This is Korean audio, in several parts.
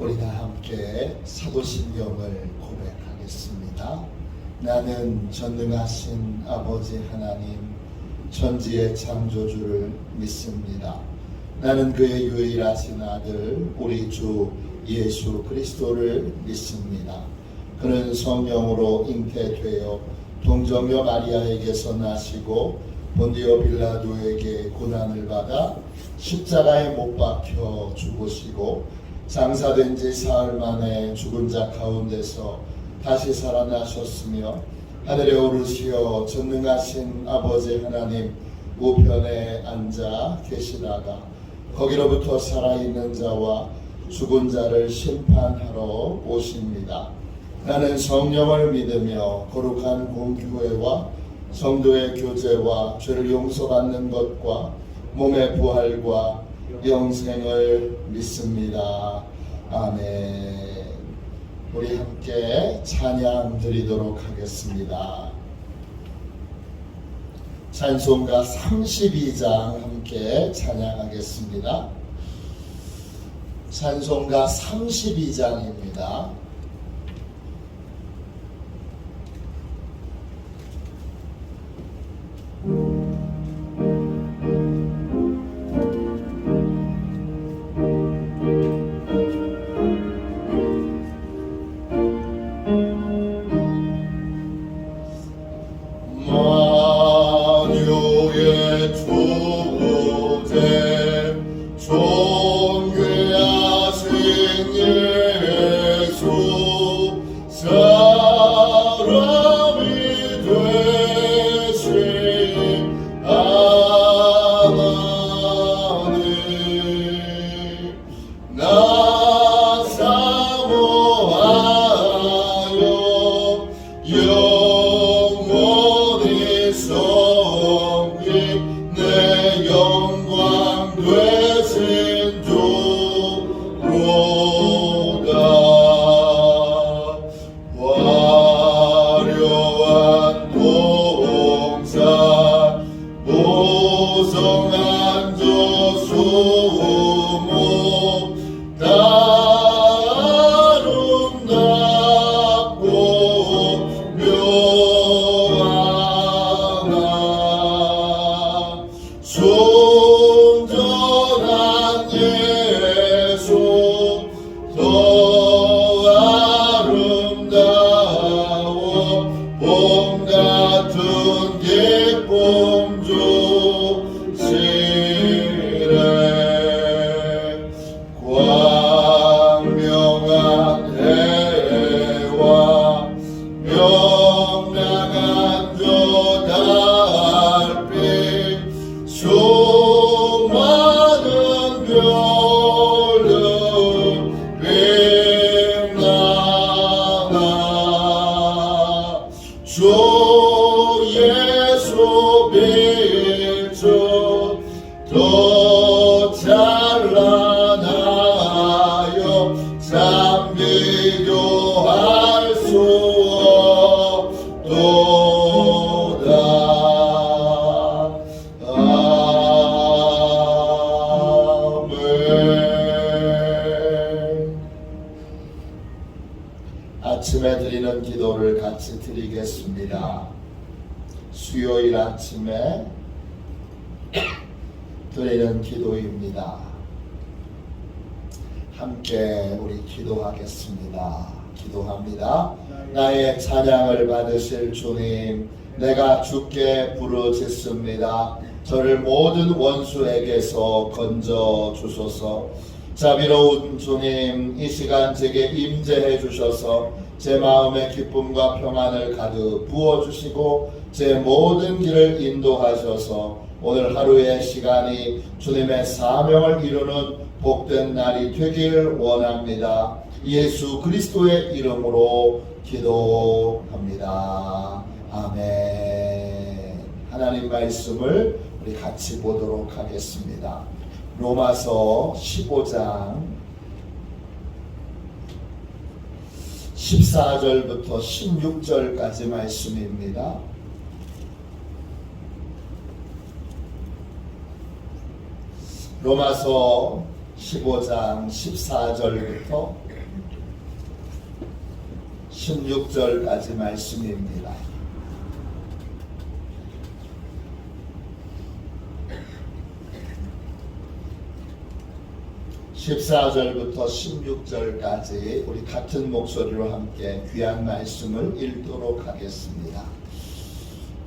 우리 다 함께 사도신경을 고백하겠습니다. 나는 전능하신 아버지 하나님 천지의 창조주를 믿습니다. 나는 그의 유일하신 아들 우리 주 예수 그리스도를 믿습니다. 그는 성령으로 잉태되어 동정녀 마리아에게서 나시고 본디오 빌라도에게 고난을 받아 십자가에 못 박혀 죽으시고 장사된 지 사흘 만에 죽은 자 가운데서 다시 살아나셨으며 하늘에 오르시어 전능하신 아버지 하나님 우편에 앉아 계시다가 거기로부터 살아있는 자와 죽은 자를 심판하러 오십니다. 나는 성령을 믿으며 거룩한 공교회와 성도의 교제와 죄를 용서받는 것과 몸의 부활과 영생을 믿습니다. 아멘. 우리 함께 찬양 드리도록 하겠습니다. 찬송가 32장 함께 찬양하겠습니다. 찬송가 32장입니다. 아침에 드리는 기도를 같이 드리겠습니다. 수요일 아침에 드리는 기도입니다. 함께 우리 기도하겠습니다. 기도합니다. 나의 찬양을 받으실 주님, 내가 주께 부르짖습니다. 저를 모든 원수에게서 건져 주소서. 자비로운 주님, 이 시간 제게 임재해 주셔서 제 마음의 기쁨과 평안을 가득 부어주시고 제 모든 길을 인도하셔서 오늘 하루의 시간이 주님의 사명을 이루는 복된 날이 되길 원합니다. 예수 그리스도의 이름으로 기도합니다. 아멘. 하나님 말씀을 우리 같이 보도록 하겠습니다. 로마서 15장 14절부터 16절까지 말씀입니다. 로마서 15장 14절부터 16절까지 말씀입니다. (14절부터) (16절까지) 우리 같은 목소리로 함께 귀한 말씀을 읽도록 하겠습니다.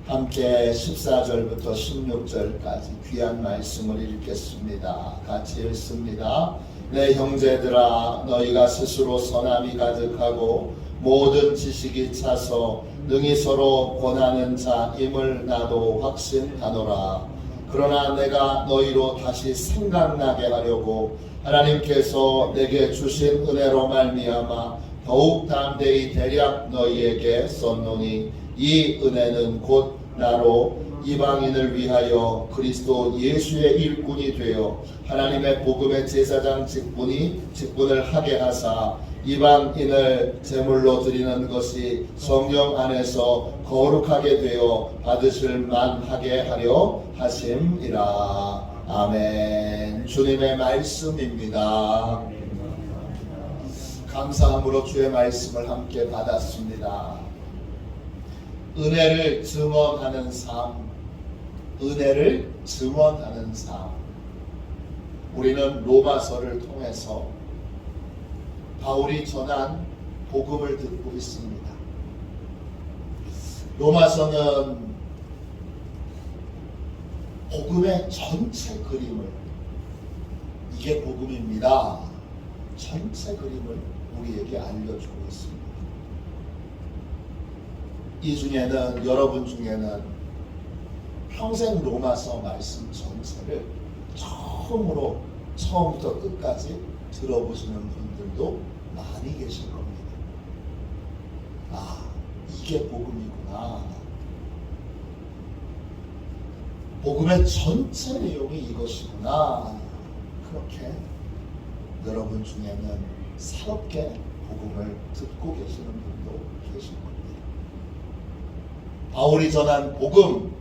함께 14절부터 16절까지 귀한 말씀을 읽겠습니다. 같이 읽습니다. 내 형제들아, 너희가 스스로 선함이 가득하고 모든 지식이 차서 능히 서로 권하는 자임을 나도 확신하노라. 그러나 내가 너희로 다시 생각나게 하려고 하나님께서 내게 주신 은혜로 말미암아 더욱 담대히 대략 너희에게 썼노니, 이 은혜는 곧 나로 이방인을 위하여 그리스도 예수의 일꾼이 되어 하나님의 복음의 제사장 직분을 하게 하사 이방인을 제물로 드리는 것이 성령 안에서 거룩하게 되어 받으실 만하게 하려 하심이라. 아멘. 주님의 말씀입니다. 감사함으로 주의 말씀을 함께 받았습니다. 은혜를 증언하는 삶, 은혜를 증언하는 삶. 우리는 로마서를 통해서 바울이 전한 복음을 듣고 있습니다. 로마서는 복음의 전체 그림을, 이게 복음입니다, 전체 그림을 우리에게 알려주고 있습니다. 이 중에는, 여러분 중에는 평생 로마서 말씀 전체를 처음부터 끝까지 들어보시는 분들도 많이 계실 겁니다. 아, 이게 복음이구나. 복음의 전체 내용이 이것이구나. 그렇게 여러분 중에는 새롭게 복음을 듣고 계시는 분도 계실 겁니다. 바울이 전한 복음,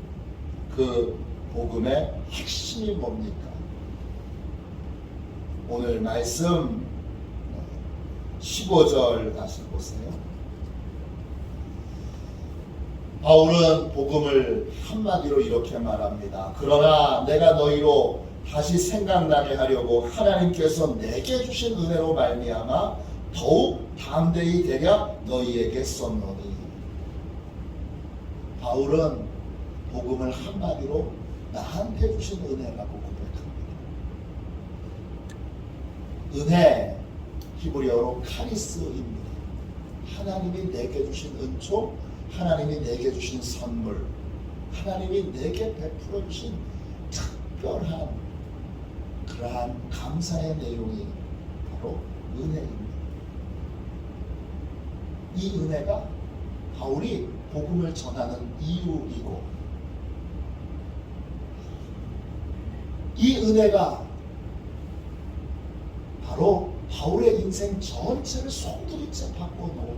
그 복음의 핵심이 뭡니까? 오늘 말씀 15절 다시 보세요. 바울은 복음을 한마디로 이렇게 말합니다. 그러나 내가 너희로 다시 생각나게 하려고 하나님께서 내게 주신 은혜로 말미암아 더욱 담대히 대략 너희에게 썼노니. 바울은 복음을 한마디로 나한테 주신 은혜라고 고백합니다. 은혜, 히브리어로 카리스입니다. 하나님이 내게 주신 은총, 하나님이 내게 주신 선물, 하나님이 내게 베풀어 주신 특별한 그러한 감사의 내용이 바로 은혜입니다. 이 은혜가 바울이 복음을 전하는 이유이고, 이 은혜가 바로 바울의 인생 전체를 송두리째 바꿔놓은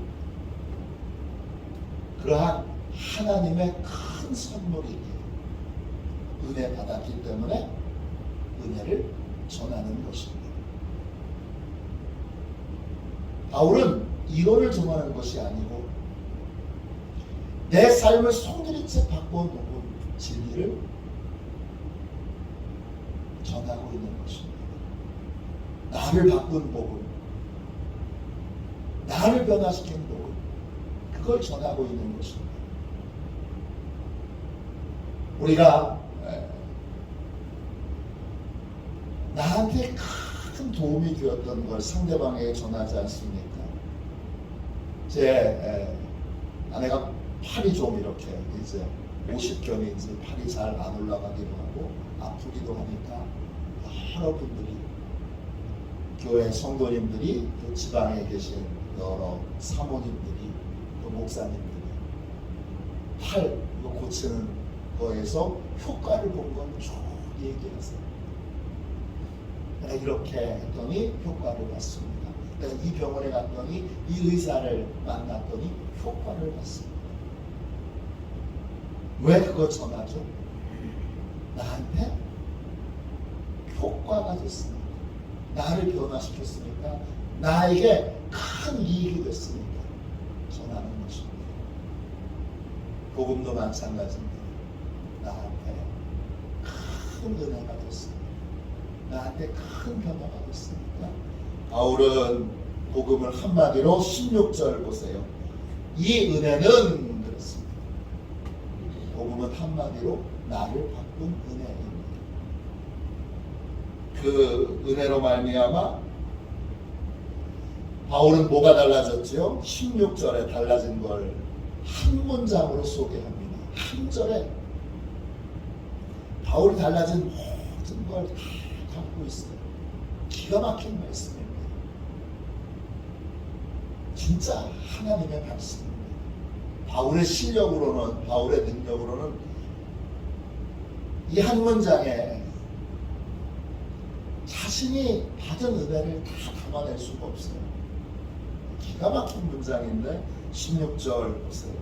그러한 하나님의 큰 선물이기에 은혜 받았기 때문에 은혜를 전하는 것입니다. 바울은 이론을 전하는 것이 아니고 내 삶을 송두리째 바꿔놓은 진리를 전하고 있는 것입니다. 나를 바꾼 복음, 나를 변화시킨 복음, 그걸 전하고 있는 것입니다. 우리가 나한테 큰 도움이 되었던 걸 상대방에게 전하지 않습니까? 제 아내가 팔이 좀 이렇게 이제 50견인지 팔이 잘 안 올라가기도 하고 아프기도 하니까 여러분들이, 교회 성도님들이, 또 지방에 계신 여러 사모님들이, 또 목사님들이 팔 이거 고치는 거에서 효과를 본 건 쭉 얘기하세요. 내가 이렇게 했더니 효과를 봤습니다. 내가 이 병원에 갔더니 이 의사를 만났더니 효과를 봤습니다. 왜 그거 전하죠? 나한테 효과가 됐습니다. 나를 변화시켰으니까 나에게 큰 이익이 됐으니까 전하는 것입니다. 복음도 마찬가지입니다. 나한테 큰 은혜가 됐습니다. 나한테 큰 변화가 됐으니까 바울은 복음을 한마디로 16절 보세요. 이 은혜는 그렇습니다. 복음은 한마디로 나를 바꾼 은혜입니다. 그 은혜로 말미암아 바울은 뭐가 달라졌지요? 16절에 달라진 걸 한 문장으로 소개합니다. 한 절에 바울이 달라진 모든 걸 다 담고 있어요. 기가 막힌 말씀입니다. 진짜 하나님의 말씀입니다. 바울의 실력으로는, 바울의 능력으로는 이 한 문장에 자신이 받은 은혜를 다 담아낼 수가 없어요. 기가 막힌 문장인데 16절 보세요.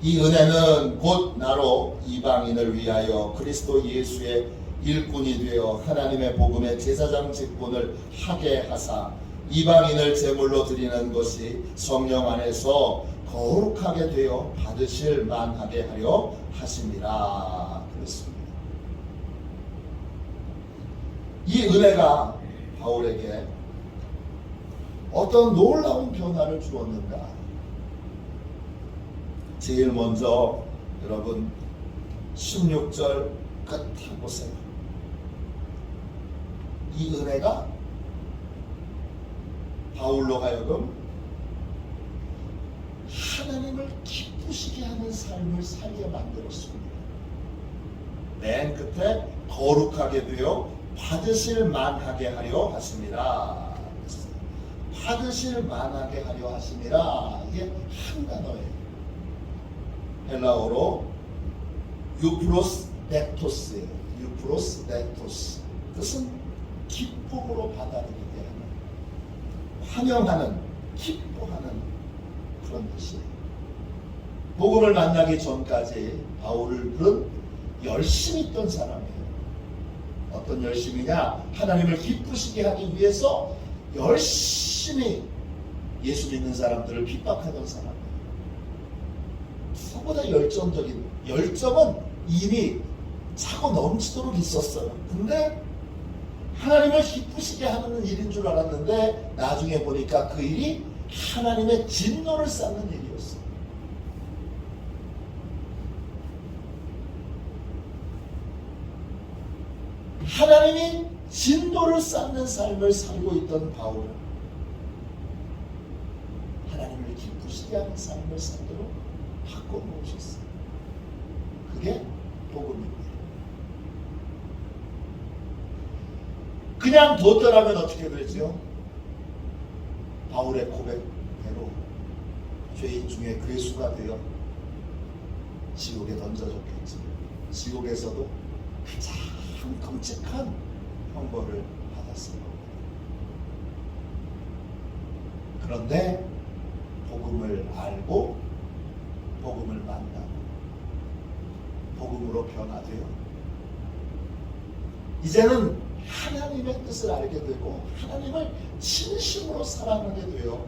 이 은혜는 곧 나로 이방인을 위하여 그리스도 예수의 일꾼이 되어 하나님의 복음의 제사장 직분을 하게 하사 이방인을 제물로 드리는 것이 성령 안에서 거룩하게 되어 받으실 만하게 하려 하심이라 그랬습니다. 이 은혜가 바울에게 어떤 놀라운 변화를 주었는가? 제일 먼저 여러분 16절 끝에 보세요. 이 은혜가 바울로 하여금 하나님을 기쁘시게 하는 삶을 살게 만들었습니다. 맨 끝에 거룩하게 되어 받으실 만하게 하려 하심이라. 받으실 만하게 하려 하심이라. 이게 한 단어예요. 헬라어로 유프로스 넥토스예요. 유프로스 넥토스. 뜻은 기쁨으로 받아들이게 하는, 환영하는, 기뻐하는 그런 뜻이에요. 복음을 만나기 전까지 바울은 열심히 있던 사람이에요. 어떤 열심이냐? 하나님을 기쁘시게 하기 위해서 열심히 예수 믿는 사람들을 핍박하던 사람이에요. 그보다 열정적인, 열정은 이미 차고 넘치도록 있었어요. 근데 하나님을 기쁘시게 하는 일인 줄 알았는데 나중에 보니까 그 일이 하나님의 진노를 쌓는 일이었어요. 하나님이 진노를 쌓는 삶을 살고 있던 바울은 하나님을 기쁘시게 하는 삶을 살도록 바꿔놓으셨어요. 그게 복음입니다. 그냥 뒀더라면 어떻게 되죠? 바울의 고백대로 죄인 중에 괴수가 되어 지옥에 던져졌겠지. 지옥에서도 가장 끔찍한 형벌을 받았어요. 그런데 복음을 알고 복음을 만나고 복음으로 변화되어 이제는 하나님의 뜻을 알게 되고 하나님을 진심으로 사랑하게 되어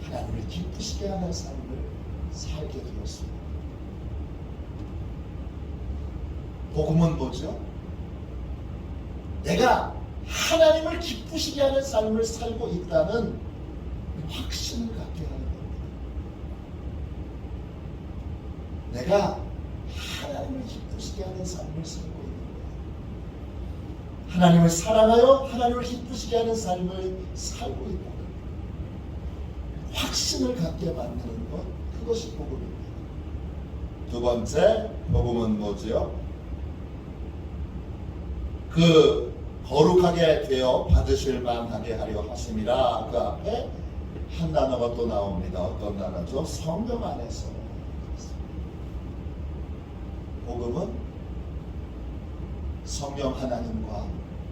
하나님을 기쁘시게 하는 삶을 살게 되었습니다. 복음은 뭐죠? 내가 하나님을 기쁘시게 하는 삶을 살고 있다는 확신을 갖게 하는 겁니다. 내가 하나님을 기쁘시게 하는 삶을 살고 있는 거예요. 하나님을 사랑하여 하나님을 기쁘시게 하는 삶을 살고 있다. 확신을 갖게 만드는 것, 그것이 복음입니다. 두 번째, 복음은 뭐지요? 그 거룩하게 되어 받으실 만하게 하려 하심이라. 그 앞에 한 단어가 또 나옵니다. 어떤 단어죠? 성령 안에서. 복음은 성령 하나님과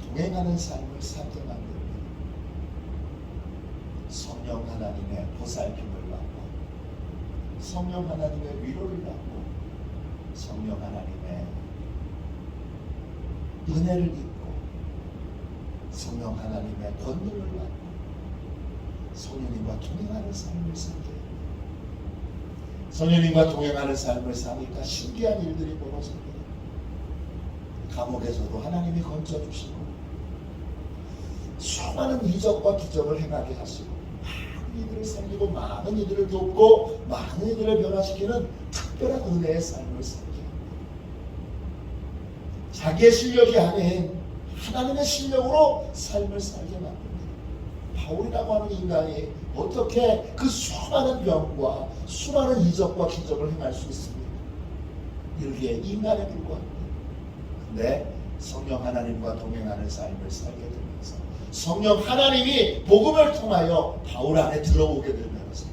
동행하는 삶을 살게 만듭니다. 성령 하나님의 보살핌을 받고 성령 하나님의 위로를 받고 성령 하나님의 은혜를 입고 성령 하나님의 권능을 받고 성령님과 동행하는 삶을 살게 됩니다. 성령님과 동행하는 삶을 사니까 신기한 일들이 벌어집니다. 감옥에서도 하나님이 건져주시고 수많은 이적과 기적을 행하게 하시고 많은 이들을 살리고 많은 이들을 돕고 많은 이들을 변화시키는 특별한 은혜의 삶을 살게 합니다. 자기의 실력이 아닌 하나님의 실력으로 삶을 살게 만듭니다. 바울이라고 하는 인간이 어떻게 그 수많은 병과 수많은 이적과 기적을 행할 수 있습니까? 일개 인간에 불과합니다. 근데 성령 하나님과 동행하는 삶을 살게 되면서 성령 하나님이 복음을 통하여 바울 안에 들어오게 되면서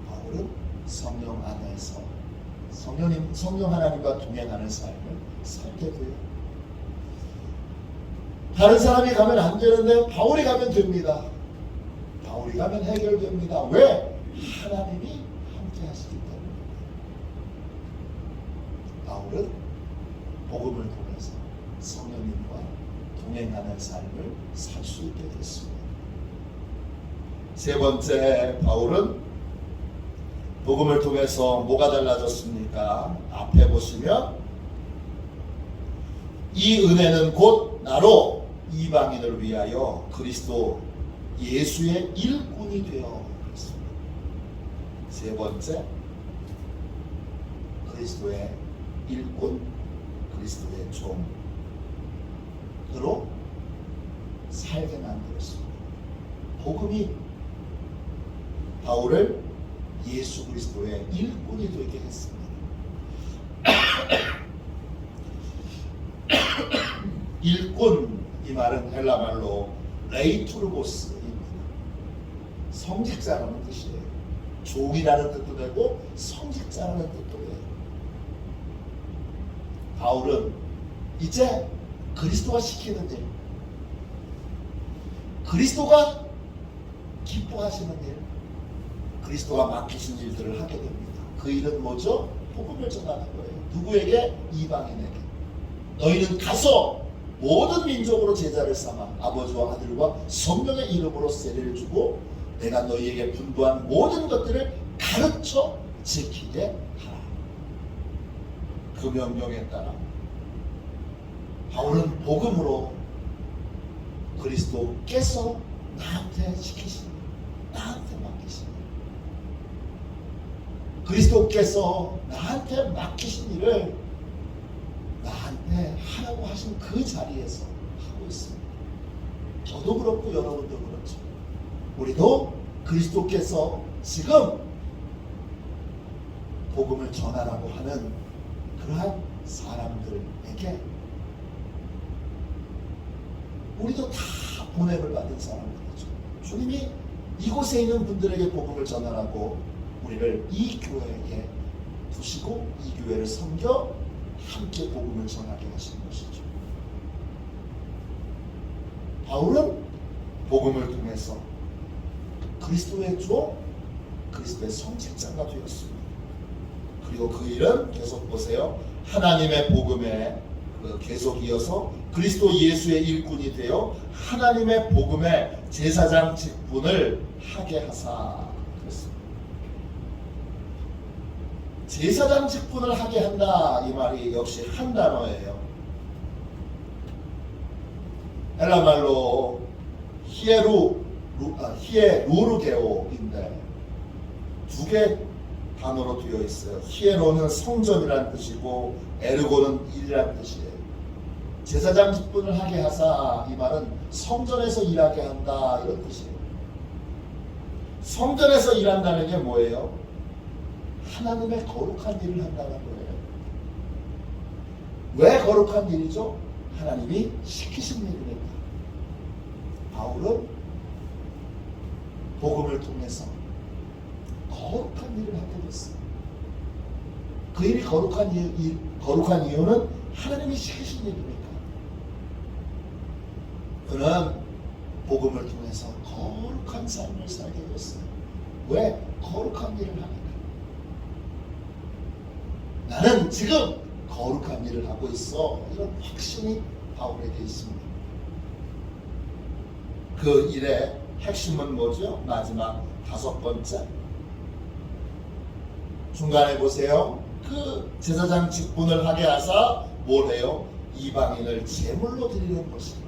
바울은 성령 안에서 성령 하나님과 동행하는 삶을 살게 돼요. 다른 사람이 가면 안 되는데 바울이 가면 됩니다. 바울이 가면 해결됩니다. 왜? 하나님이 함께 하시기 때문에. 바울은 복음을 통해서 성령님과 동행하는 삶을 살 수 있게 됐습니다. 세 번째, 바울은 복음을 통해서 뭐가 달라졌습니까? 앞에 보시면 이 은혜는 곧 나로 이방인을 위하여 그리스도 예수의 일꾼이 되어 있습니다. 세 번째, 그리스도의 일꾼, 그리스도의 종으로 살게 만들었습니다. 복음이 바울을 예수 그리스도의 일꾼이 되게 했습니다. 일꾼, 이 말은 헬라 말로 레이투르고스입니다. 성직자라는 뜻이에요. 종이라는 뜻도 되고 성직자라는 뜻도 돼요. 바울은 이제 그리스도가 시키는 일, 그리스도가 기뻐하시는 일, 그리스도가 맡기신 일들을 하게 됩니다. 그 일은 뭐죠? 복음을 전하는 거예요. 누구에게? 이방인에게. 너희는 가서 모든 민족으로 제자를 삼아 아버지와 아들과 성령의 이름으로 세례를 주고 내가 너희에게 분부한 모든 것들을 가르쳐 지키게 하라. 그 명령에 따라 바울은 복음으로 그리스도께서 나한테 시키신, 나한테 맡기신 일, 그리스도께서 나한테 맡기신 일을 나한테 하라고 하신 그 자리에서 하고 있습니다. 저도 그렇고 여러분도 그렇죠. 우리도 그리스도께서 지금 복음을 전하라고 하는 그러한 사람들에게 우리도 다 보냄을 받은 사람들이죠. 주님이 이곳에 있는 분들에게 복음을 전하라고 우리를 이 교회에 두시고 이 교회를 섬겨 함께 복음을 전하게 하신 것이죠. 바울은 복음을 통해서 그리스도의 종, 그리스도의 성직자가 되었습니다. 그리고 그 일은 계속 보세요. 하나님의 복음에 계속 이어서 그리스도 예수의 일꾼이 되어 하나님의 복음의 제사장 직분을 하게 하사 그랬습니다. 제사장 직분을 하게 한다, 이 말이 역시 한 단어예요. 헬라 말로 히에루르게오인데 두 개 단어로 되어 있어요. 히에로는 성전이라는 뜻이고 에르고는 일이라는 뜻이에요. 제사장 직분을 하게 하사, 이 말은 성전에서 일하게 한다, 이런 뜻이에요. 성전에서 일한다는 게 뭐예요? 하나님의 거룩한 일을 한다는 거예요. 왜 거룩한 일이죠? 하나님이 시키신 일이니까. 바울은 복음을 통해서 거룩한 일을 하게 됐어요. 그 일이 거룩한 이유는 하나님이 시키신 일이니까. 그는 복음을 통해서 거룩한 삶을 살게 됐어요. 왜? 거룩한 일을 하니까. 나는 지금 거룩한 일을 하고 있어. 이런 확신이 바울에게 있습니다. 그 일의 핵심은 뭐죠? 마지막 5번째. 중간에 보세요. 그 제사장 직분을 하게 하사 뭘 해요? 이방인을 제물로 드리는 것이에요.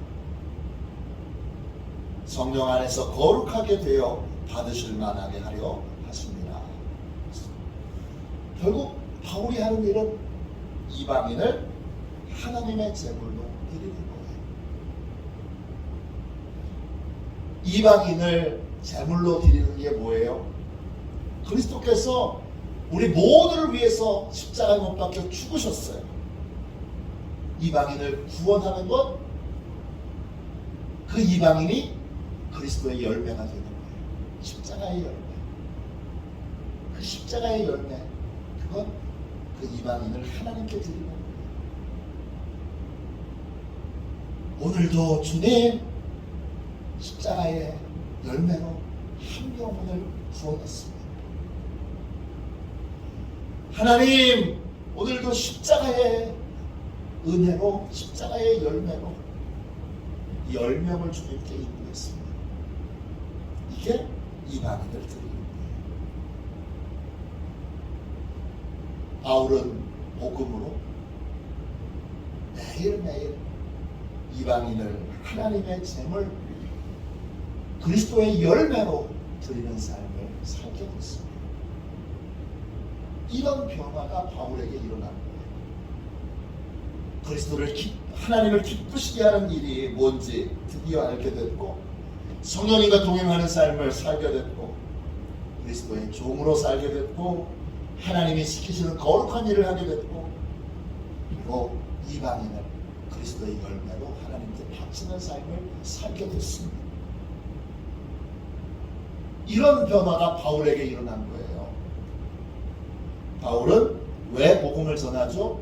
성령 안에서 거룩하게 되어 받으실 만하게 하려 하십니다. 결국 바울이 하는 일은 이방인을 하나님의 제물로 드리는 거예요. 이방인을 제물로 드리는 게 뭐예요? 그리스도께서 우리 모두를 위해서 십자가에 못 박혀 죽으셨어요. 이방인을 구원하는 것, 그 이방인이 그리스도의 열매가 되는 거예요. 십자가의 열매. 그 십자가의 열매, 그건 그 이방인을 하나님께 드리는 거예요. 오늘도 주님 십자가의 열매로 한 영혼을 구원했습니다. 하나님, 오늘도 십자가의 은혜로, 십자가의 열매로 10명을 주님께 인도했습니다. 이게 이방인을 드리는 거예요. 바울은 복음으로 매일매일 이방인을 하나님의 제물, 그리스도의 열매로 드리는 삶을 살게 됐습니다. 이런 변화가 바울에게 일어난 거예요. 그리스도를 하나님을 기쁘시게 하는 일이 뭔지 드디어 알게 됐고, 성령님과 동행하는 삶을 살게 됐고, 그리스도의 종으로 살게 됐고, 하나님이 시키시는 거룩한 일을 하게 됐고, 그리고 이방인을 그리스도의 열매로 하나님께 바치는 삶을 살게 됐습니다. 이런 변화가 바울에게 일어난 거예요. 바울은 왜 복음을 전하죠?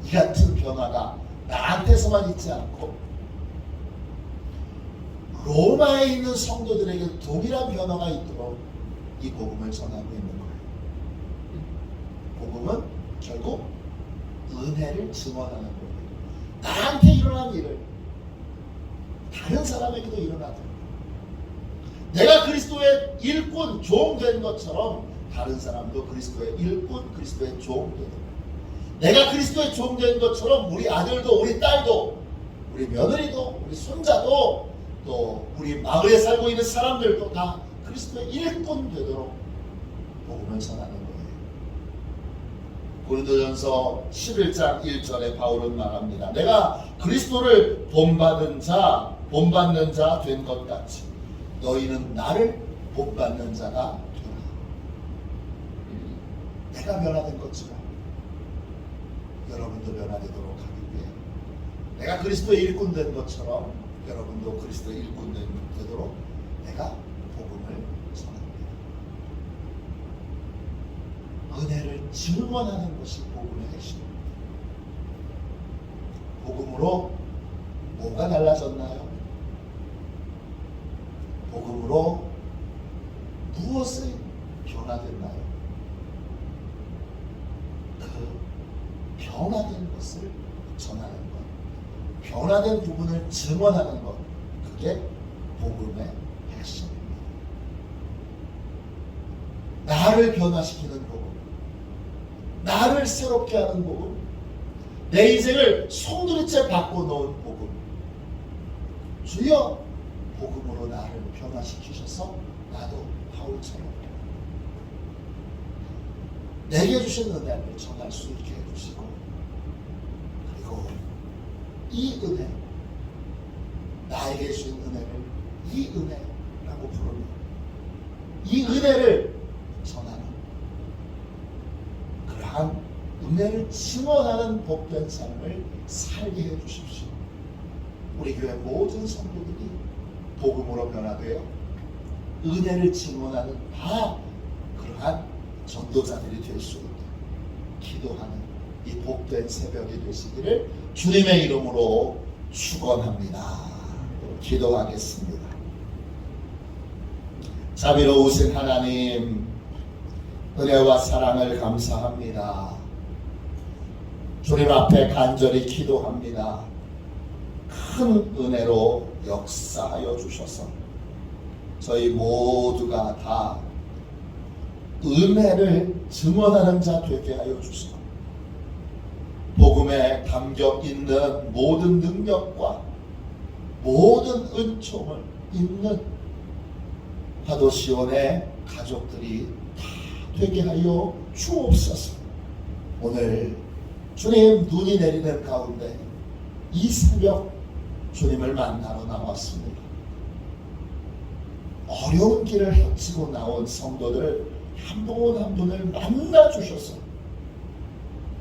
이 같은 변화가 나한테서만 있지 않고 로마에 있는 성도들에게 동일한 변화가 있도록 이 복음을 전하고 있는 거예요. 복음은 결국 은혜를 증언하는 거예요. 나한테 일어난 일을 다른 사람에게도 일어나도록, 내가 그리스도의 일꾼, 종 된 것처럼 다른 사람도 그리스도의 일꾼, 그리스도의 종 되도록, 내가 그리스도의 종 된 것처럼 우리 아들도, 우리 딸도, 우리 며느리도, 우리 손자도, 또 우리 마을에 살고 있는 사람들도 다 그리스도의 일꾼 되도록 복음을 전하는 거예요. 고린도전서 11장 1절에 바울은 말합니다. 내가 그리스도를 본받는 자 된 것 같이 너희는 나를 본받는 자가 되라. 내가 변화된 것처럼 여러분도 변화되도록 하기 위해, 내가 그리스도의 일꾼 된 것처럼 여러분도 그리스도의 일꾼 되도록 내가 복음을 전합니다. 은혜를 증언하는 것이 복음의 핵심입니다. 복음으로 뭐가 달라졌나요? 복음으로 무엇이 변화됐나요? 그 변화된 것을 전하는 것, 변화된 부분을 증언하는 것, 그게 복음의 핵심입니다. 나를 변화시키는 복음, 나를 새롭게 하는 복음, 내 인생을 송두리째 바꿔놓은 복음. 주여, 복음으로 나를 변화시키셔서 나도 바울처럼 내게 주신 은혜를 전할 수 있게 해주시고, 그리고 이 은혜, 나에게 주신 은혜를 이 은혜라고 부르는, 이 은혜를 전하는, 그러한 은혜를 증언하는 복된 삶을 살게 해주십시오. 우리 교회 모든 성도들이 복음으로 변화되어 은혜를 증언하는 다 그러한 전도자들이 될 수 있게 기도하는 이 복된 새벽이 되시기를 주님의 이름으로 축원합니다. 기도하겠습니다. 자비로우신 하나님, 은혜와 사랑을 감사합니다. 주님 앞에 간절히 기도합니다. 큰 은혜로 역사하여 주셔서 저희 모두가 다 은혜를 증언하는 자 되게 하여 주시고 복음에 담겨 있는 모든 능력과 모든 은총을 있는 하도시온의 가족들이 다 되게 하여 주옵소서. 오늘 주님 눈이 내리는 가운데 이 새벽 주님을 만나러 나왔습니다. 어려운 길을 헤치고 나온 성도들 한 분 한 분을 만나 주셔서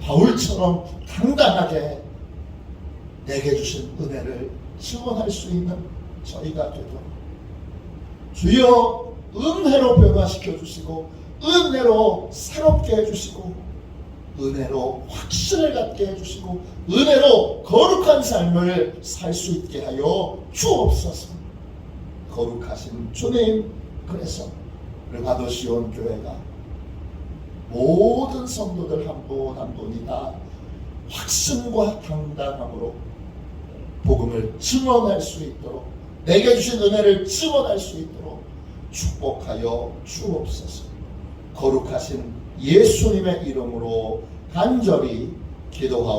바울처럼 당당하게 내게 주신 은혜를 증언할 수 있는 저희가 되도록 주여 은혜로 변화시켜 주시고 은혜로 새롭게 해주시고 은혜로 확신을 갖게 해주시고 은혜로 거룩한 삶을 살 수 있게 하여 주옵소서. 거룩하신 주님, 그래서 우리 하도시온 교회가 모든 성도들 한 분 한 분이 다 확신과 당당함으로 복음을 증언할 수 있도록 내게 주신 은혜를 증언할 수 있도록 축복하여 주옵소서. 거룩하신 예수님의 이름으로 간절히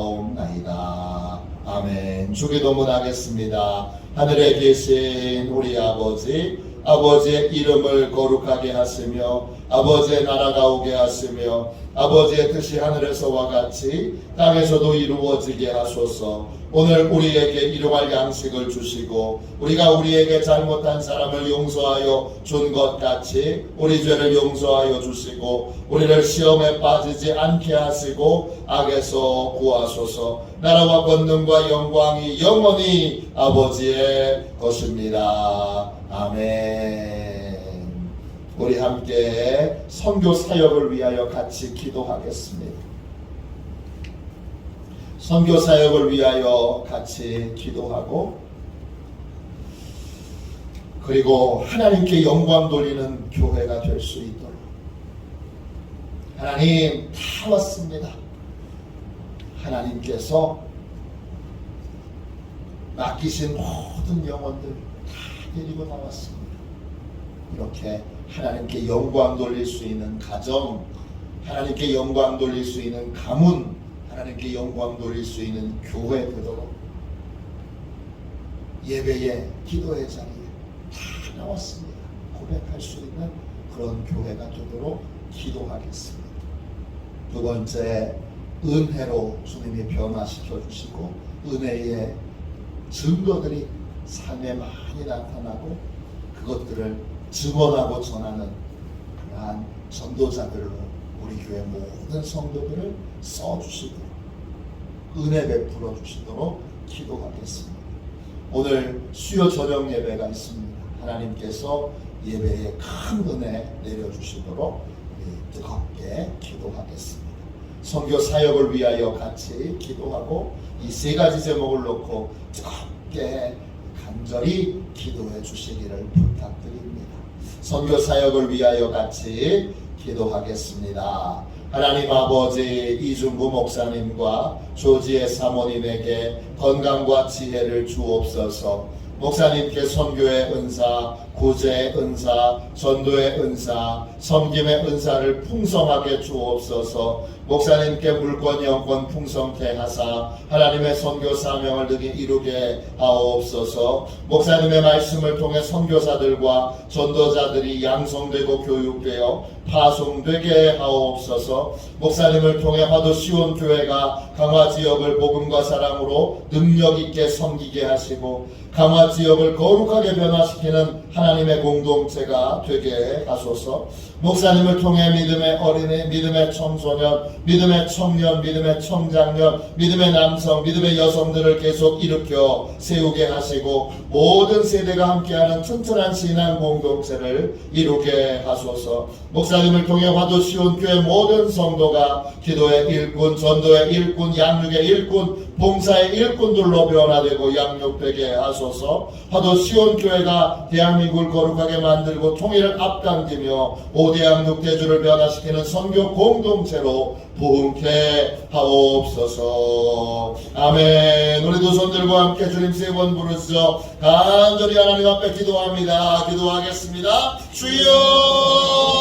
기도하옵나이다. 아멘. 주기도문 하겠습니다. 하늘에 계신 우리 아버지, 아버지의 이름을 거룩하게 하시며 아버지의 나라가 오게 하시며 아버지의 뜻이 하늘에서와 같이 땅에서도 이루어지게 하소서. 오늘 우리에게 일용할 양식을 주시고 우리가 우리에게 잘못한 사람을 용서하여 준 것 같이 우리 죄를 용서하여 주시고 우리를 시험에 빠지지 않게 하시고 악에서 구하소서. 나라와 권능과 영광이 영원히 아버지의 것입니다. 아멘. 우리 함께 선교 사역을 위하여 같이 기도하겠습니다. 선교 사역을 위하여 같이 기도하고 그리고 하나님께 영광 돌리는 교회가 될 수 있도록 하나님 다 왔습니다. 하나님께서 맡기신 모든 영혼들 다 데리고 나왔습니다. 이렇게 하나님께 영광 돌릴 수 있는 가정, 하나님께 영광 돌릴 수 있는 가문, 하나님께 영광 돌릴 수 있는 교회 되도록 예배의 기도의 자리에 다 나왔습니다. 고백할 수 있는 그런 교회가 되도록 기도하겠습니다. 두 번째, 은혜로 주님이 변화시켜 주시고 은혜의 증거들이 삶에 많이 나타나고 그것들을 증언하고 전하는 그러한 전도자들로 우리 교회 모든 성도들을 써주시도록 은혜 베풀어 주시도록 기도하겠습니다. 오늘 수요 저녁 예배가 있습니다. 하나님께서 예배에 큰 은혜 내려주시도록 뜨겁게 기도하겠습니다. 선교 사역을 위하여 같이 기도하고 이 세 가지 제목을 놓고 뜨겁게 간절히 기도해 주시기를 부탁드립니다. 선교 사역을 위하여 같이 기도하겠습니다. 하나님 아버지, 이중구 목사님과 조지의 사모님에게 건강과 지혜를 주옵소서. 목사님께 선교의 은사, 구제의 은사, 전도의 은사, 섬김의 은사를 풍성하게 주옵소서. 목사님께 물권 영권 풍성케 하사 하나님의 선교 사명을 능히 이루게 하옵소서. 목사님의 말씀을 통해 선교사들과 전도자들이 양성되고 교육되어 파송되게 하옵소서. 목사님을 통해 화도시온 교회가 강화 지역을 복음과 사랑으로 능력 있게 섬기게 하시고 강화 지역을 거룩하게 변화시키는 하나님의 공동체가 되게 하소서. 목사님을 통해 믿음의 어린이, 믿음의 청소년, 믿음의 청년, 믿음의 청장년, 믿음의 남성, 믿음의 여성들을 계속 일으켜 세우게 하시고 모든 세대가 함께하는 튼튼한 신앙 공동체를 이루게 하소서. 목사님을 통해 화도시온 교회 모든 성도가 기도의 일꾼, 전도의 일꾼, 양육의 일꾼, 봉사의 일꾼들로 변화되고 양육되게 하소서. 화도시온 교회가 대한민국을 거룩하게 만들고 통일을 앞당기며 5대 거대한 육대주를 변화시키는 선교 공동체로 부흥케 하옵소서. 아멘. 우리 두 손 들고 함께 주님 세 번 부르시죠. 간절히 하나님 앞에 기도합니다. 기도하겠습니다. 주여